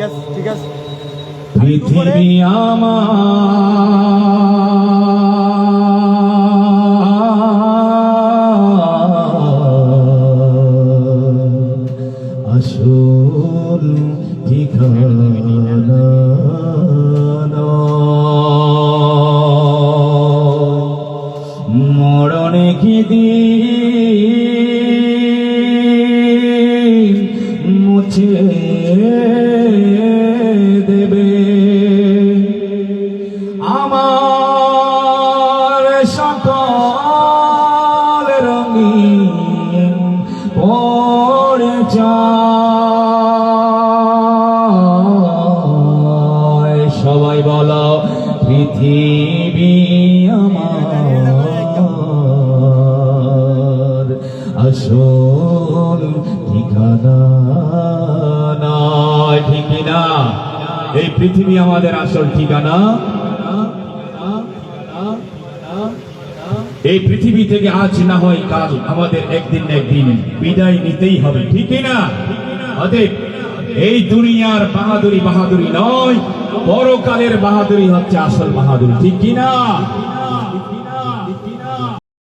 আছে ঠিক আছে। পৃথিবী আমার আসল ঠিকানা মরণে কি দিন মুছে দেবে আমার সকল রঙিন পরিচয় সবাই বলো পৃথিবী আমার আসল ঠিকানা নয়, ঠিক না? এই পৃথিবী আমাদের আসল ঠিকানা। এই পৃথিবী থেকে আজ না হয় কাল আমাদের একদিন না একদিন বিদায় নিতেই হবে, ঠিক না? অতএব এই দুনিয়ার বাহাদুরি বাহাদুরি নয়, পরকালের বাহাদুরি হচ্ছে আসল বাহাদুরি, ঠিক কিনা?